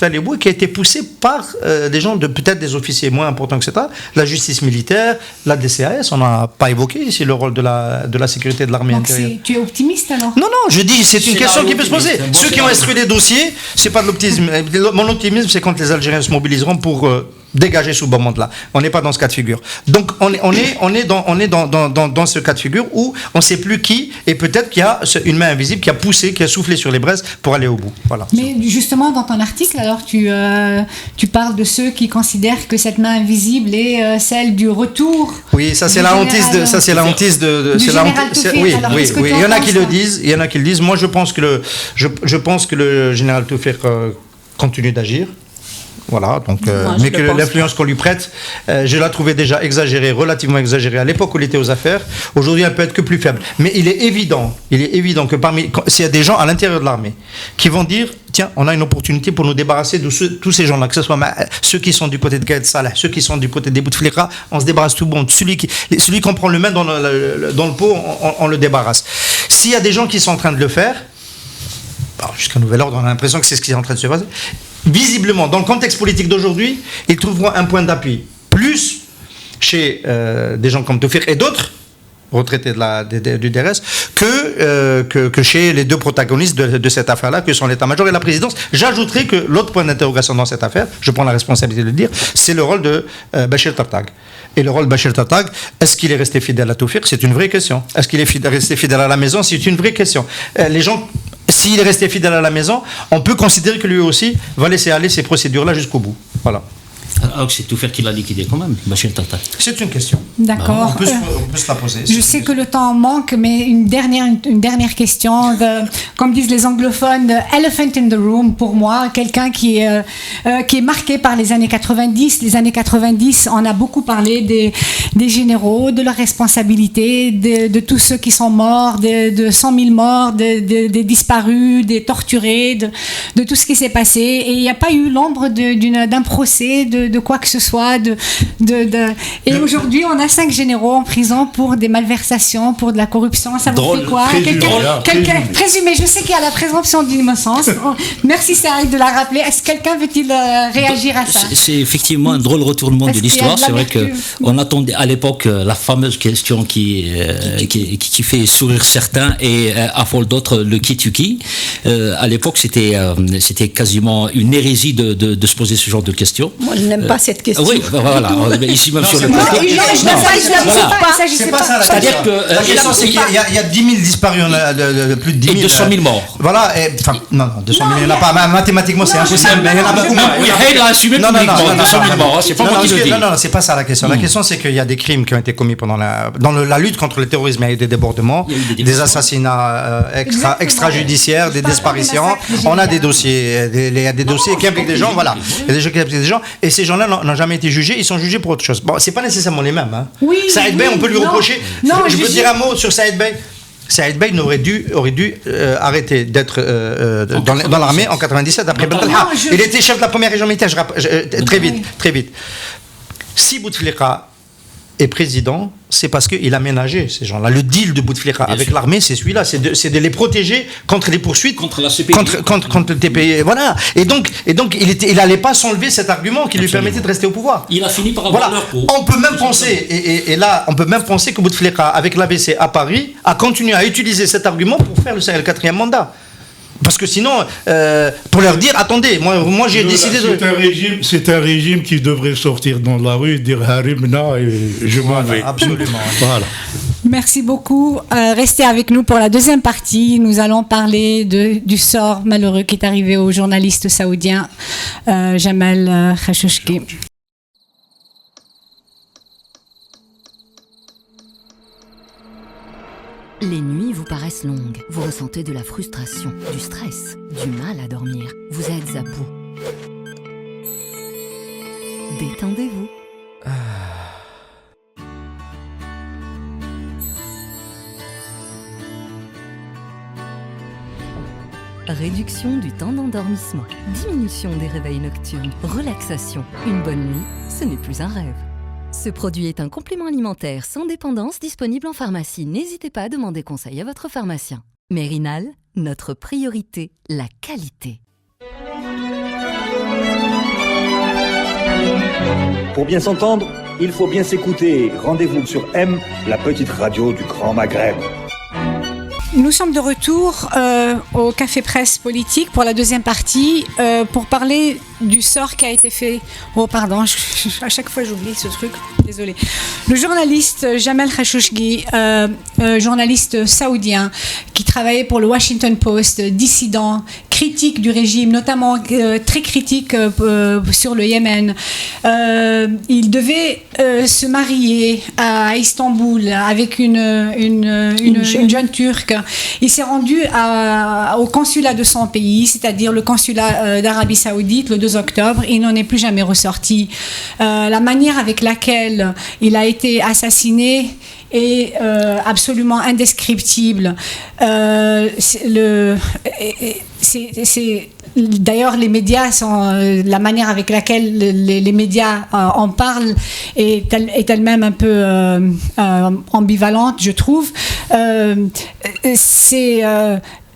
allée au bout et qui a été poussée par des gens, peut-être des officiers moins importants que ça, la justice militaire, la DCAS, on n'a pas évoqué ici le rôle de la sécurité de l'armée intérieure. Tu es optimiste alors? Non, je dis, c'est une question qui peut se poser. Ceux qui ont instruit les dossiers, c'est pas de l'optimisme. Mon optimisme, c'est quand les Algériens se mobilisent pour dégager ce bon monde-là. On n'est pas dans ce cas de figure. Donc on est dans ce cas de figure où on ne sait plus qui, et peut-être qu'il y a une main invisible qui a poussé, qui a soufflé sur les braises pour aller au bout. Voilà. Mais justement, dans ton article, alors tu parles de ceux qui considèrent que cette main invisible est celle du retour. Oui, ça c'est la hantise de. Oui. Il y en a qui le disent. Moi, je pense que le général Toufir continue d'agir. Voilà, donc, mais que l'influence qu'on lui prête, je la trouvais déjà exagérée, relativement exagérée à l'époque où il était aux affaires. Aujourd'hui, elle peut être que plus faible. Mais il est évident que s'il y a des gens à l'intérieur de l'armée qui vont dire, tiens, on a une opportunité pour nous débarrasser de tous ces gens-là, que ce soit ceux qui sont du côté de Gaël Salah, ceux qui sont du côté des Bouteflika, on se débarrasse tout bon. Celui qu'on prend le main dans le pot, on le débarrasse. S'il y a des gens qui sont en train de le faire, jusqu'à nouvel ordre, on a l'impression que c'est ce qui est en train de se passer. Visiblement, dans le contexte politique d'aujourd'hui, ils trouveront un point d'appui plus chez des gens comme Toufir et d'autres retraités du DRS que chez les deux protagonistes de cette affaire-là, que sont l'état-major et la présidence. J'ajouterai que l'autre point d'interrogation dans cette affaire, je prends la responsabilité de le dire, c'est le rôle de Bachir Tartag. Et le rôle de Bachir Tartag, est-ce qu'il est resté fidèle à Tawfiq? C'est une vraie question. Est-ce qu'il est resté fidèle à la maison? C'est une vraie question. Les gens, s'il est resté fidèle à la maison, on peut considérer que lui aussi va laisser aller ces procédures-là jusqu'au bout. Voilà. Alors que c'est Tawfiq qui l'a liquidé quand même, Bachir Tartag. C'est une question. D'accord. On peut se la poser. Je sais que le temps manque, mais une dernière question. Comme disent les anglophones, elephant in the room, pour moi, quelqu'un qui est marqué par les années 90. Les années 90, on a beaucoup parlé des généraux, de leurs responsabilités, de tous ceux qui sont morts, de 100 000 morts, des disparus, des torturés, de tout ce qui s'est passé. Et il n'y a pas eu l'ombre d'un procès, de quoi que ce soit. Et aujourd'hui, on a 5 généraux en prison pour des malversations, pour de la corruption. Ça vous fait quoi? Présumé. Je sais qu'il y a la présomption d'innocence. Merci Saïd de la rappeler. Est-ce que quelqu'un veut-il réagir à ça? C'est effectivement un drôle retournement de l'histoire. C'est vrai qu'on attendait à l'époque la fameuse question qui fait sourire certains et affole d'autres, le qui tue qui. À l'époque, c'était quasiment une hérésie de se poser ce genre de questions. Moi, je n'aime pas cette question. Oui, voilà, ici même sur le plateau. C'est pas ça la C'est-à-dire que la question, c'est qu'il y a 10 000 disparus, plus de 10 000. Et 200 000 morts. Voilà, enfin, non, 200 000, il n'y en a pas. Mathématiquement, c'est impossible, mais il y en a beaucoup moins. Oui, il a assumé publiquement 200 000 morts, c'est pas moi qui le dis. Non, c'est pas ça la question. La question, c'est qu'il y a des crimes qui ont été commis pendant la lutte contre le terrorisme. Il y a eu des débordements, des assassinats extrajudiciaires, des disparitions. On a des dossiers, il y a des dossiers qui impliquent des gens, voilà. Il y a des gens qui impliquent des gens, et ces gens-là n'ont jamais été jugés, ils sont jugés pour autre chose. Bon, c'est pas nécessairement les mêmes. Hein. Oui, Saïd Bey, on peut lui reprocher. Je veux dire un mot sur Saïd Bey. Saïd Bey aurait dû arrêter d'être dans l'armée en 97 après Bentalha. Il était chef de la première région militaire, très vite. Si Bouteflika est président, c'est parce qu'il a ménagé ces gens-là. Le deal de Bouteflika avec l'armée, c'est celui-là, c'est de les protéger contre les poursuites, contre la CPI, contre le TPI, voilà. Et donc, il n'allait pas s'enlever cet argument qui lui permettait de rester au pouvoir. Il a fini par avoir l'heure pour. On peut même penser, et là, on peut même penser que Bouteflika, avec l'ABC à Paris, a continué à utiliser cet argument pour faire le 4e mandat. Parce que sinon, pour leur dire, attendez, moi j'ai décidé de... C'est un régime qui devrait sortir dans la rue et dire Harimna et je m'en vais. Absolument. Voilà. Merci beaucoup. Restez avec nous pour la deuxième partie. Nous allons parler du sort malheureux qui est arrivé au journaliste saoudien Jamal Khashoggi. Les nuits vous paraissent longues, vous ressentez de la frustration, du stress, du mal à dormir, vous êtes à bout. Détendez-vous. Réduction du temps d'endormissement, diminution des réveils nocturnes, relaxation. Une bonne nuit, ce n'est plus un rêve. Ce produit est un complément alimentaire sans dépendance disponible en pharmacie. N'hésitez pas à demander conseil à votre pharmacien. Mérinal, notre priorité, la qualité. Pour bien s'entendre, il faut bien s'écouter. Rendez-vous sur M, la petite radio du Grand Maghreb. Nous sommes de retour au Café Presse Politique pour la deuxième partie pour parler du sort qui a été fait. Oh pardon, à chaque fois j'oublie ce truc, désolé. Le journaliste Jamal Khashoggi, journaliste saoudien qui travaillait pour le Washington Post, dissident, critique du régime, notamment très critique sur le Yémen. Il devait se marier à Istanbul avec une jeune turque. Il s'est rendu au consulat de son pays, c'est-à-dire le consulat d'Arabie Saoudite, le 2 octobre. Il n'en est plus jamais ressorti. La manière avec laquelle il a été assassiné est absolument indescriptible. D'ailleurs, les médias la manière avec laquelle les médias en parlent est elle-même un peu ambivalente, je trouve.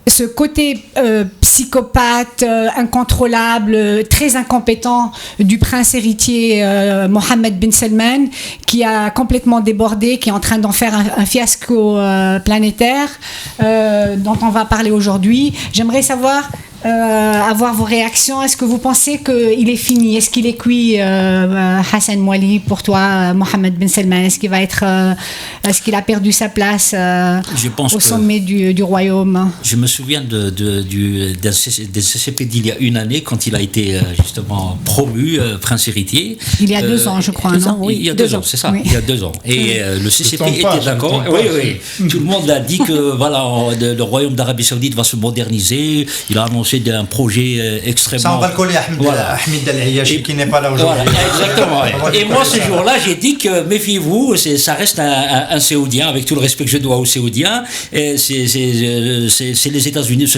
ce côté psychopathe, incontrôlable, très incompétent du prince héritier Mohammed bin Salman, qui a complètement débordé, qui est en train d'en faire un fiasco planétaire, dont on va parler aujourd'hui. J'aimerais savoir, avoir vos réactions. Est-ce que vous pensez qu'il est fini? Est-ce qu'il est cuit, Hassan Mouali, pour toi, Mohammed bin Salman? Est-ce qu'il a perdu sa place au sommet du royaume? Je me souviens d'un CCP d'il y a une année, quand il a été justement promu prince héritier. Il y a 2 ans, je crois. Oui, il y a 2 ans, c'est ça. Oui. Il y a 2 ans. Et le CCP était d'accord. Oui. Tout le monde a dit que voilà, le royaume d'Arabie Saoudite va se moderniser. Il a annoncé d'un projet extrêmement... Ça, on va le coller à Ahmed Al-Ayashi, qui n'est pas là aujourd'hui. Voilà, exactement. Et moi, ce jour-là, j'ai dit que, méfiez-vous, ça reste un Saoudien, avec tout le respect que je dois aux Saoudiens. C'est les États-Unis.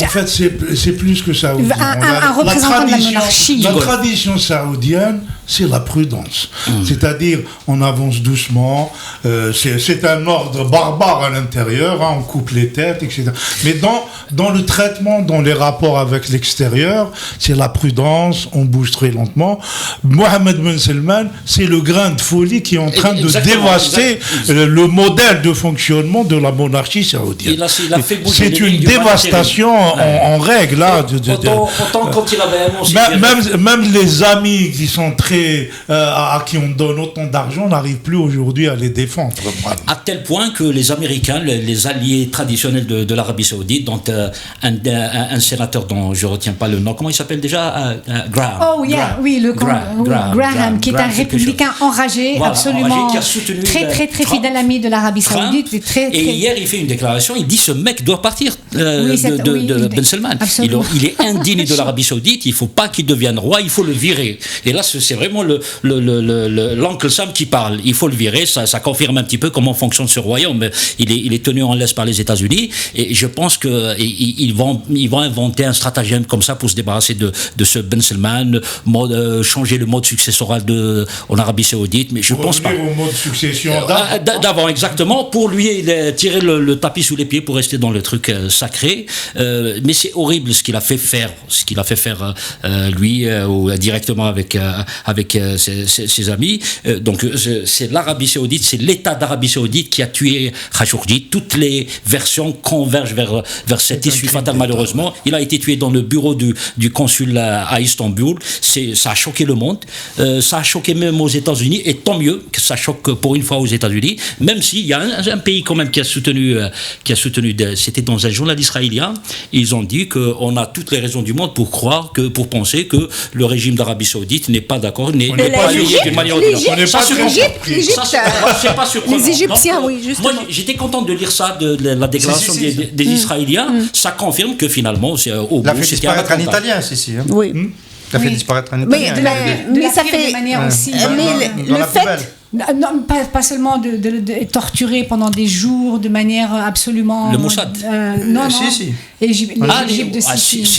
En fait, c'est plus que ça. Un représentant de la monarchie. La tradition saoudienne, c'est la prudence. C'est-à-dire, on avance doucement. C'est un ordre barbare à l'intérieur. On coupe les têtes, etc. Mais dans le traitement, dans les rapports avec l'extérieur, c'est la prudence. On bouge très lentement. Mohammed bin Salman, c'est le grain de folie qui est en train de dévaster le modèle de fonctionnement de la monarchie saoudienne. C'est une dévastation en règle. Là, autant quand il avait annoncé... Même les amis qui sont très... à qui on donne autant d'argent n'arrivent plus aujourd'hui à les défendre. À tel point que les Américains, les alliés traditionnels de l'Arabie Saoudite, dont un sénateur dont je ne retiens pas le nom, comment il s'appelle déjà? Graham. Oh, yeah, Graham, qui est un républicain enragé, absolument qui a soutenu très fidèle ami de l'Arabie Saoudite. Et hier, il fait une déclaration, il dit ce mec doit partir de Ben Salman. Il est indigne de l'Arabie Saoudite, il ne faut pas qu'il devienne roi, il faut le virer. Et là, c'est vraiment l'oncle Sam qui parle. Il faut le virer, ça confirme un petit peu comment fonctionne ce royaume. Il est tenu en laisse par les États-Unis, et je pense qu'ils vont inventer un stratagème comme ça pour se débarrasser de ce Ben Salman, changer le mode successoral en Arabie Saoudite. Mais je pense pas. Au mode succession d'avant, exactement, pour lui tirer le tapis sous les pieds pour rester dans le truc sacré. Mais c'est horrible ce qu'il a fait faire, lui, directement avec ses amis. Donc c'est l'Arabie Saoudite, c'est l'État d'Arabie Saoudite qui a tué Khashoggi. Toutes les versions convergent vers cette issue fatale, malheureusement. Il a été tué dans le bureau du consul à Istanbul. Ça a choqué le monde. Ça a choqué même aux États-Unis, et tant mieux que ça choque pour une fois aux États-Unis, même s'il y a un pays quand même qui a soutenu c'était dans un journal israélien. Ils ont dit qu'on a toutes les raisons du monde pour penser que le régime d'Arabie Saoudite n'est pas d'accord, n'est pas allié d'une manière ou d'une autre. Les Égyptiens, oui, justement. Moi, j'étais content de lire ça, de la déclaration des Israéliens. Ça confirme que finalement, au bout, l'a fait disparaître un Italien, oui. Ça fait disparaître un Italien. Mais ça fait de manière aussi. Mais le fait... Non, pas seulement de torturer pendant des jours de manière absolument... Le Mossad. Non. Si.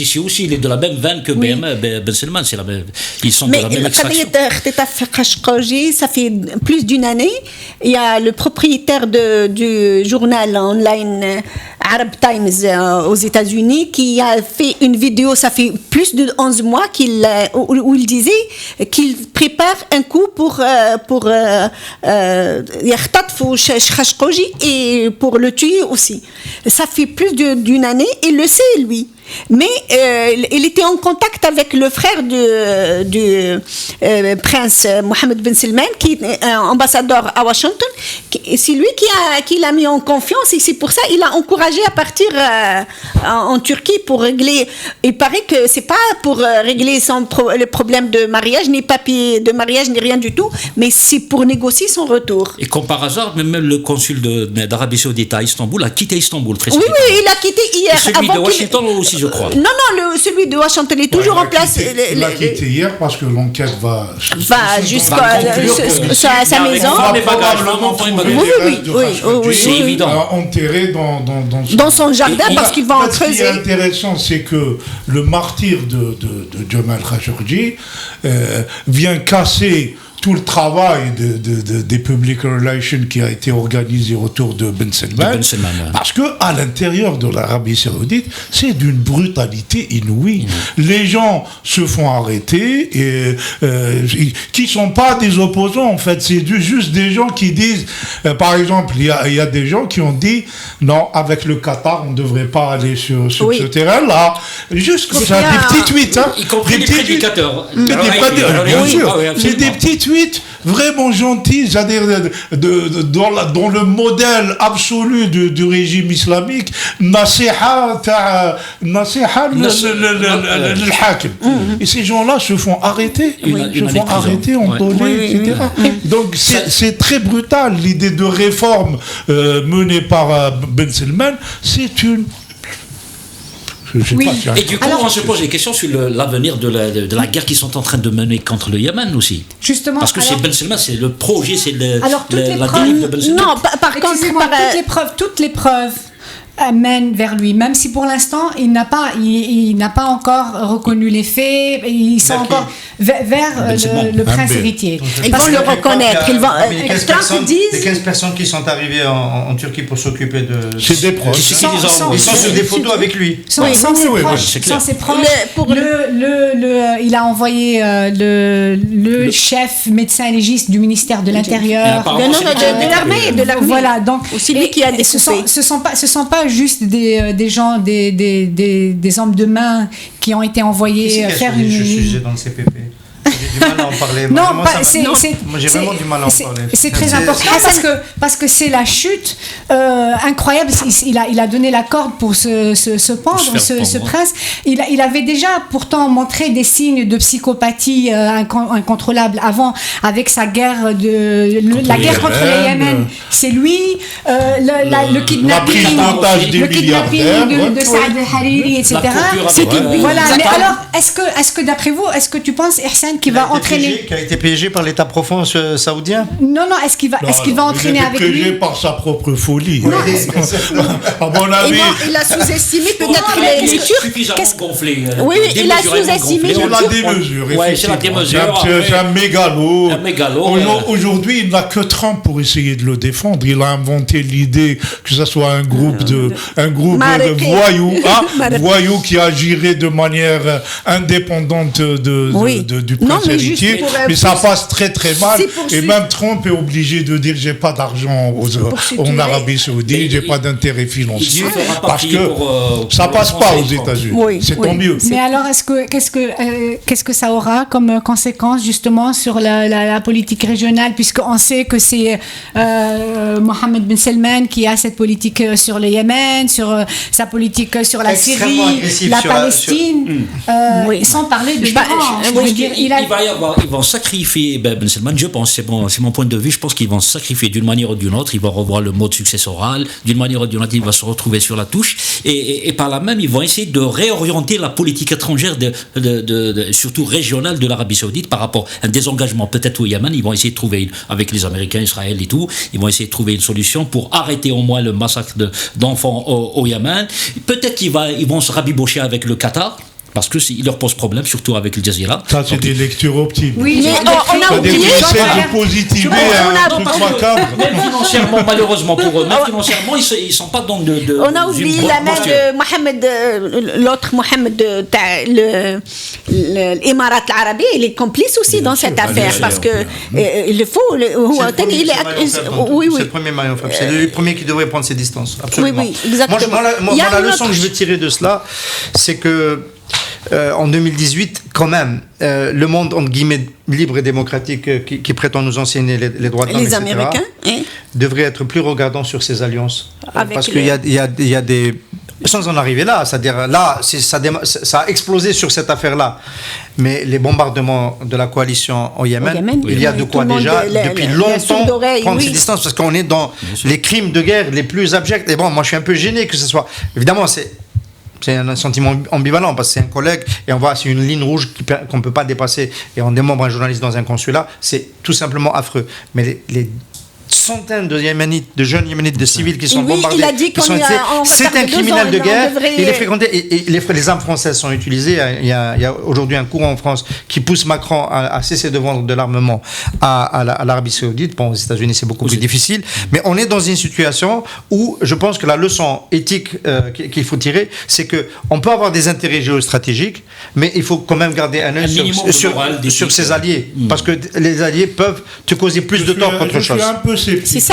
Si aussi, il est de la même veine que Ben Salman, c'est la même. Ils sont de la même extraction. Mais ça fait plus d'une année. Il y a le propriétaire du journal online Arab Times aux États-Unis qui a fait une vidéo, ça fait plus de 11 mois où il disait qu'il prépare un coup pour Khashoggi et pour le tuer aussi. Ça fait plus d'une année, il le sait lui. Mais il était en contact avec le frère du prince Mohammed bin Salman, qui est ambassadeur à Washington. C'est lui qui l'a mis en confiance, et c'est pour ça qu'il a encouragé à partir en Turquie pour régler. Il paraît que c'est pas pour régler le problème de mariage, ni papier de mariage, ni rien du tout, mais c'est pour négocier son retour. Et comme par hasard, même le consul d'Arabie Saoudite à Istanbul a quitté Istanbul. Oui, il a quitté hier. Celui de Washington aussi, je crois. Non, celui de Washington est toujours en place. Il l'a quitté hier parce que l'enquête va jusqu'à sa maison. Oui, c'est évident. Enterré dans son jardin, parce qu'il va en creuser. Ce qui est intéressant, c'est que le martyr de Jamal Khashoggi vient casser tout le travail des public relations qui a été organisé autour de Ben Salman, parce que à l'intérieur de l'Arabie Saoudite, c'est d'une brutalité inouïe. Les gens se font arrêter et qui sont pas des opposants en fait, c'est juste des gens qui disent, par exemple, il y a des gens qui ont dit non, avec le Qatar, on ne devrait pas aller sur ce terrain-là. Juste comme ça, des petits tweets, hein, y compris des prédicateurs. Bien sûr, c'est des petits tweets vraiment gentils, c'est-à-dire dans le modèle absolu du régime islamique, nasiha l'hakim. Et ces gens-là se font arrêter, empôler, etc. Donc c'est très brutal, l'idée de réforme menée par Ben Salman, c'est une... Et du coup, on se pose des questions sur l'avenir de la guerre qu'ils sont en train de mener contre le Yémen aussi. Justement. Parce que c'est Ben Salman, c'est le projet, c'est la dérive de Ben Salman. Non, par contre, toutes les preuves amène vers lui, même si pour l'instant il n'a pas encore reconnu les faits, ils sont encore vers le prince héritier. Ils vont le reconnaître. Les 15 personnes qui sont arrivées en Turquie pour s'occuper de... C'est des proches. Ils sont sur des photos avec lui. Sans ses proches. Il a envoyé le chef médecin légiste du ministère de l'Intérieur. De l'armée. Voilà, donc c'est lui qui a découpé. Ce sont pas juste des gens, des hommes de main qui ont été envoyés faire une... Je suis dans le CPP. J'ai du mal à en parler. Moi, j'ai vraiment du mal à en parler. C'est très important parce que c'est la chute incroyable. Il a donné la corde pour se pendre, ce prince. Il avait déjà pourtant montré des signes de psychopathie incontrôlable avant, avec sa guerre la guerre contre le Yémen. C'est lui, le kidnapping de Saad al-Hariri, etc. Voilà. Mais alors, est-ce que d'après vous, est-ce que tu penses, Ihsan, qui va entraîner, qui a été piégé par l'État profond saoudien? Non, est-ce qu'il va entraîner avec lui? Il a été piégé par sa propre folie. À mon avis, il a sous-estimé peut-être les Turcs. Suffisamment gonflé. Oui, il a sous-estimé les Turcs. On a des mesures. C'est la démesure. C'est un mégalo. Aujourd'hui, il n'a que Trump pour essayer de le défendre. Il a inventé l'idée que ce soit un groupe de voyous qui agirait de manière indépendante du prince héritier, mais ça passe très très mal, et même Trump est obligé de dire j'ai pas d'argent en Arabie Saoudite, j'ai pas d'intérêt financier, parce que ça passe pas aux États-Unis. C'est tant mieux. Mais alors qu'est-ce que ça aura comme conséquence justement sur la politique régionale, puisqu'on sait que c'est Mohammed Ben Salman qui a cette politique sur le Yémen, sur sa politique sur la Syrie, la Palestine, sans parler de ils vont sacrifier Ben Salman, je pense, c'est mon point de vue, je pense qu'ils vont sacrifier d'une manière ou d'une autre, ils vont revoir le mode successoral, d'une manière ou d'une autre, il va se retrouver sur la touche, et par là même, ils vont essayer de réorienter la politique étrangère, surtout régionale de l'Arabie Saoudite, par rapport à un désengagement peut-être au Yémen. Ils vont essayer de trouver, avec les Américains, Israël et tout, ils vont essayer de trouver une solution pour arrêter au moins le massacre d'enfants au Yémen. Peut-être qu'ils vont se rabibocher avec le Qatar, parce qu'il leur pose problème, surtout avec le Jazeera. Ça, c'est des lectures optiques. Oui, mais on a oublié. De positiver un truc macabre. Même financièrement, malheureusement pour eux, financièrement, ils ne sont pas dans de. On a oublié la main de Mohamed, l'autre Mohamed de l'Émirat arabe, il est complice aussi dans cette affaire, parce que il faut. Oui. C'est le premier maillon faible. C'est le premier qui devrait prendre ses distances. Absolument. Oui, exactement. Moi, la leçon que je veux tirer de cela, c'est que en 2018, quand même, le monde, entre guillemets, libre et démocratique qui prétend nous enseigner les droits de l'homme, etc., Américains, devrait être plus regardant sur ces alliances. Parce qu'il y a des... Sans en arriver là, c'est-à-dire là, ça a explosé sur cette affaire-là. Mais les bombardements de la coalition au Yémen, il y a de quoi déjà, depuis longtemps, prendre ses distances, parce qu'on est dans les crimes de guerre les plus abjects. Et bon, moi je suis un peu gêné que ce soit... Évidemment, c'est un sentiment ambivalent, parce que c'est un collègue et c'est une ligne rouge qu'on ne peut pas dépasser, et on démembre un journaliste dans un consulat, c'est tout simplement affreux. Mais centaines de Yéménites, de jeunes Yéménites, de civils qui sont bombardés. Il a dit c'est un criminel de guerre. Il est fréquenté et les armes françaises sont utilisées. Il y a aujourd'hui un courant en France qui pousse Macron à cesser de vendre de l'armement à l'Arabie Saoudite. Bon, aux États-Unis, c'est beaucoup plus difficile. Mais on est dans une situation où je pense que la leçon éthique qu'il faut tirer, c'est que on peut avoir des intérêts géostratégiques, mais il faut quand même garder un œil sur ses alliés, parce que les alliés peuvent te causer plus de tort qu'autre chose. Un peu sceptique.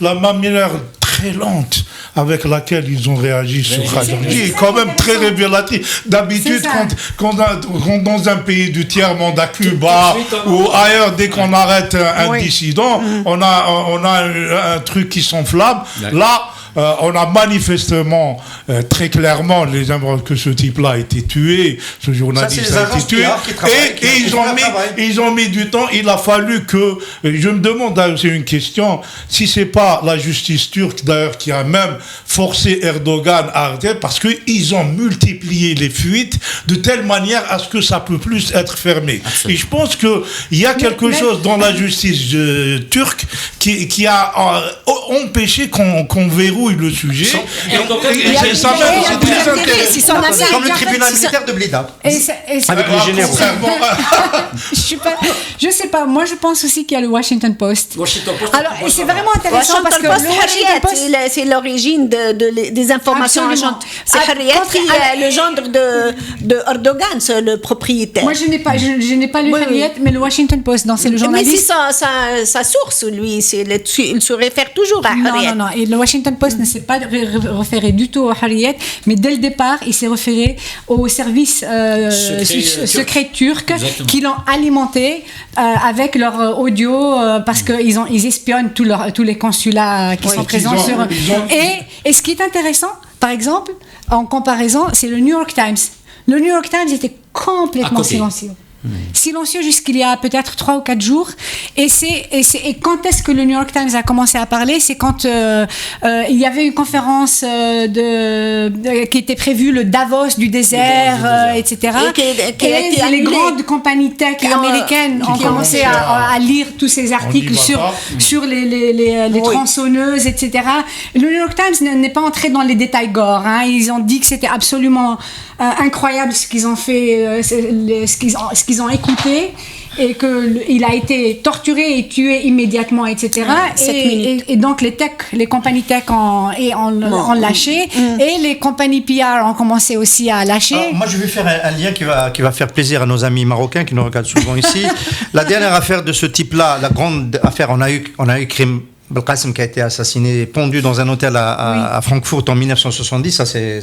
La manière très lente avec laquelle ils ont réagi sur Khashoggi est quand même très révélatrice. D'habitude, quand dans un pays du tiers-monde, à Cuba ou ailleurs, dès qu'on arrête un dissident, on a un truc qui s'enflamme. Là, on a manifestement, très clairement, que ce type-là a été tué, ce journaliste a été tué, et ils ont mis du temps. Il a fallu que, je me demande, c'est une question, si c'est pas la justice turque d'ailleurs qui a même forcé Erdogan à arrêter, parce qu'ils ont multiplié les fuites de telle manière à ce que ça peut plus être fermé. Absolument. Et je pense que il y a quelque chose dans la justice turque qui a empêché qu'on verrouille le sujet. C'est très intéressant. Comme le tribunal militaire de Blida. Avec les généraux. Je sais pas. Moi, je pense aussi qu'il y a le Washington Post. Alors, c'est vraiment intéressant parce que le Washington Post, c'est l'origine des informations. C'est Harriet qui est le gendre de Erdogan, le propriétaire. Moi, je n'ai pas lu Harriet, mais le Washington Post, c'est le journaliste. Mais c'est sa source, lui. Il se réfère toujours à Harriet. Non. Et le Washington Post ne s'est pas référé du tout à Harriet, mais dès le départ, il s'est référé aux services secrets turcs qui l'ont alimenté avec leur audio parce qu'ils espionnent tous les consulats qui sont présents sur... Et ce qui est intéressant, par exemple, en comparaison, c'est le New York Times. Le New York Times était complètement silencieux. Silencieux jusqu'il y a peut-être 3 ou 4 jours. Et quand est-ce que le New York Times a commencé à parler? C'est quand il y avait une conférence qui était prévue, le Davos du désert, etc. Et les grandes compagnies tech américaines ont commencé à lire tous ces articles sur les tronçonneuses, etc. Le New York Times n'est pas entré dans les détails gore. Ils ont dit que c'était absolument incroyable ce qu'ils ont fait, ce qu'ils ont écouté, et qu'il a été torturé et tué immédiatement, etc. Et donc les compagnies tech ont lâché, et les compagnies PR ont commencé aussi à lâcher. Alors, moi, je vais faire un lien qui va faire plaisir à nos amis marocains qui nous regardent souvent ici. La dernière affaire de ce type-là, la grande affaire, on a eu crime. Belkacem qui a été assassiné, pendu dans un hôtel à Francfort en 1970, ça c'est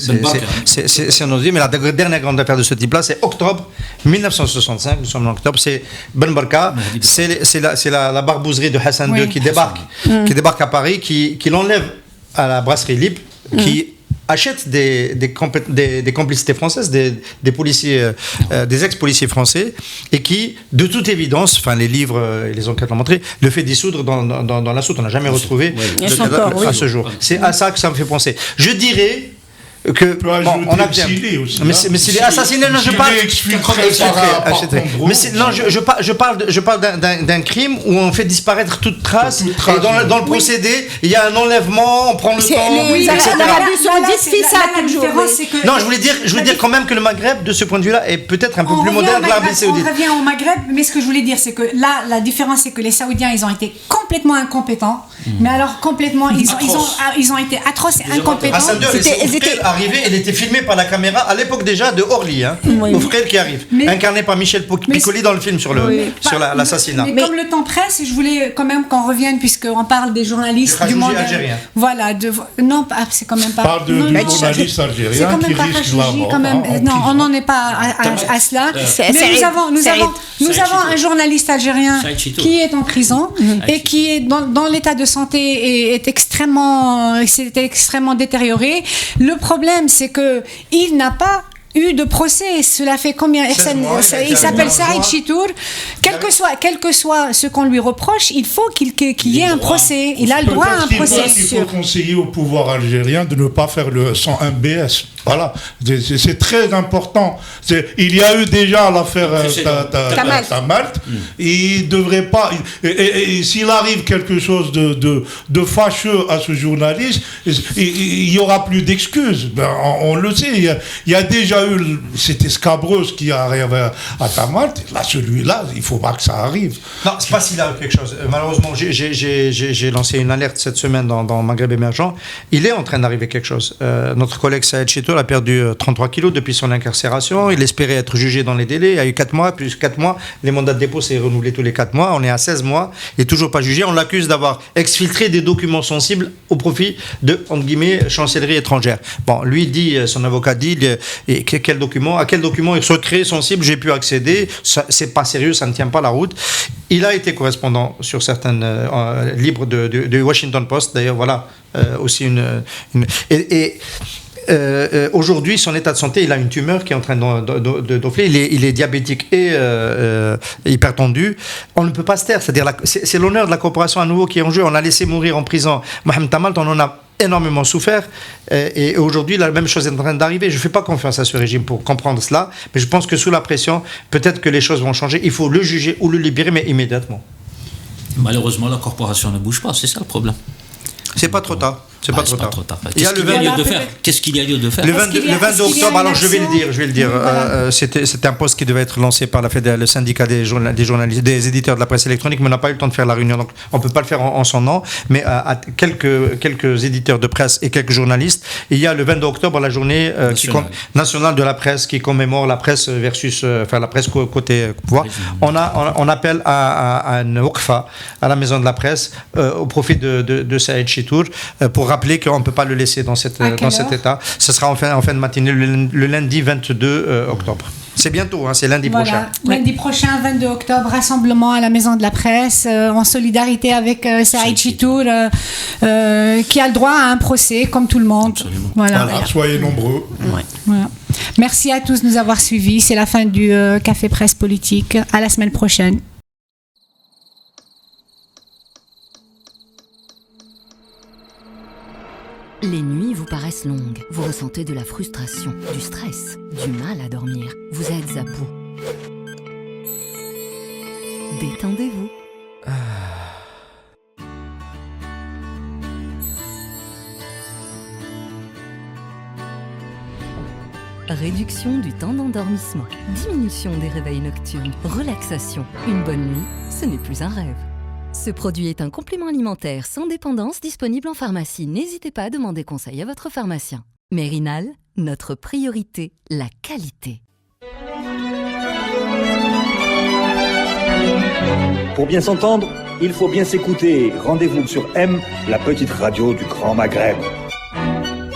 un autre dit, mais la dernière grande affaire de ce type-là, c'est octobre 1965, nous sommes en octobre, c'est Ben Barka, c'est la barbouzerie de Hassan II qui débarque à Paris, qui l'enlève à la brasserie libre, qui achète des complicités françaises, des policiers, des ex-policiers français, et qui, de toute évidence, les livres et les enquêtes l'ont montré, le fait dissoudre dans la soute. On n'a jamais retrouvé à ce jour. C'est à ça que ça me fait penser. Je dirais que on a mais s'il est assassiné, non, je parle je parle d'un crime où on fait disparaître toute trace, et dans le procédé il y a un enlèvement, on prend le temps, l'Arabie Saoudite fait ça toujours. Non, je voulais dire quand même que le Maghreb, de ce point de vue-là, est peut-être un peu plus moderne que l'Arabie Saoudite. On revient au Maghreb, mais ce que je voulais dire, c'est que là, la différence, c'est que les Saoudiens, ils ont été complètement incompétents, mais alors complètement, ils ont été atroces et incompétents. Elle était filmée par la caméra à l'époque déjà de Orly, Oufrel qui arrive, incarné par Michel Piccoli dans le film sur l'assassinat. Mais comme le temps presse, je voulais quand même qu'on revienne, puisqu'on parle des journalistes du monde algérien. Voilà, c'est quand même pas. Parle du journaliste algérien qui risque la mort. Non, on n'en est pas à cela. Mais nous avons un journaliste algérien qui est en prison et qui est dans l'état de santé et s'est extrêmement détérioré. Le problème, c'est que il n'a pas eu de procès. Cela fait combien? Il s'appelle Saïd Chitour. Quel que soit ce qu'on lui reproche, il faut qu'il y ait un procès. Il a le droit à un procès. Il faut conseiller au pouvoir algérien de ne pas faire le 101 BS. Voilà, c'est très important. Il y a eu déjà l'affaire Tamalt. Il ne devrait pas. Et s'il arrive quelque chose de fâcheux à ce journaliste, il n'y aura plus d'excuses. On le sait. Il y a déjà eu cette escabreuse qui arrive à Tamalt. Là, celui-là, il ne faut pas que ça arrive. Non, c'est pas s'il arrive quelque chose. Malheureusement, j'ai lancé une alerte cette semaine dans Maghreb émergent. Il est en train d'arriver quelque chose. Notre collègue Saïd Chitour a perdu 33 kilos depuis son incarcération. Il espérait être jugé dans les délais. Il y a eu 4 mois, plus 4 mois. Les mandats de dépôt, c'est renouvelé tous les 4 mois. On est à 16 mois. Il n'est toujours pas jugé. On l'accuse d'avoir exfiltré des documents sensibles au profit de, entre guillemets, chancellerie étrangère. Bon, lui dit, son avocat dit, à quel document secret sensible j'ai pu accéder. C'est pas sérieux, ça ne tient pas la route. Il a été correspondant sur certains livres de Washington Post. D'ailleurs, voilà, aussi aujourd'hui, son état de santé, il a une tumeur qui est en train d'enfler. Il est diabétique et hypertendu. On ne peut pas se taire. C'est-à-dire, c'est l'honneur de la coopération à nouveau qui est en jeu. On a laissé mourir en prison Mohamed Tamalt. On en a énormément souffert. Et aujourd'hui, la même chose est en train d'arriver. Je ne fais pas confiance à ce régime pour comprendre cela. Mais je pense que sous la pression, peut-être que les choses vont changer. Il faut le juger ou le libérer, mais immédiatement. Malheureusement, la corporation ne bouge pas. C'est ça le problème. C'est pas trop tard. C'est pas trop tard. Qu'est-ce qu'il y a lieu de faire? Le 22 octobre, alors je vais le dire. Voilà. C'était un poste qui devait être lancé par le syndicat des journalistes, des éditeurs de la presse électronique, mais on n'a pas eu le temps de faire la réunion, donc on ne peut pas le faire en son nom. Mais à quelques éditeurs de presse et quelques journalistes, il y a le 22 octobre la journée nationale de la presse qui commémore la presse versus, la presse côté pouvoir. On appelle à un Waqfa à la maison de la presse au profit de Saïd Chitour pour rappeler qu'on ne peut pas le laisser dans cet état. Ce sera en fin de matinée, le lundi 22 octobre. C'est bientôt, c'est lundi prochain. Lundi prochain, 22 octobre, rassemblement à la Maison de la Presse, en solidarité avec Saïd Chitour, qui a le droit à un procès, comme tout le monde. Voilà, soyez nombreux. Ouais. Voilà. Merci à tous de nous avoir suivis. C'est la fin du Café Presse Politique. À la semaine prochaine. Les nuits vous paraissent longues, vous ressentez de la frustration, du stress, du mal à dormir, vous êtes à bout. Détendez-vous. Réduction du temps d'endormissement, diminution des réveils nocturnes, relaxation. Une bonne nuit, ce n'est plus un rêve. Ce produit est un complément alimentaire sans dépendance disponible en pharmacie. N'hésitez pas à demander conseil à votre pharmacien. Mérinal, notre priorité, la qualité. Pour bien s'entendre, il faut bien s'écouter. Rendez-vous sur M, la petite radio du Grand Maghreb.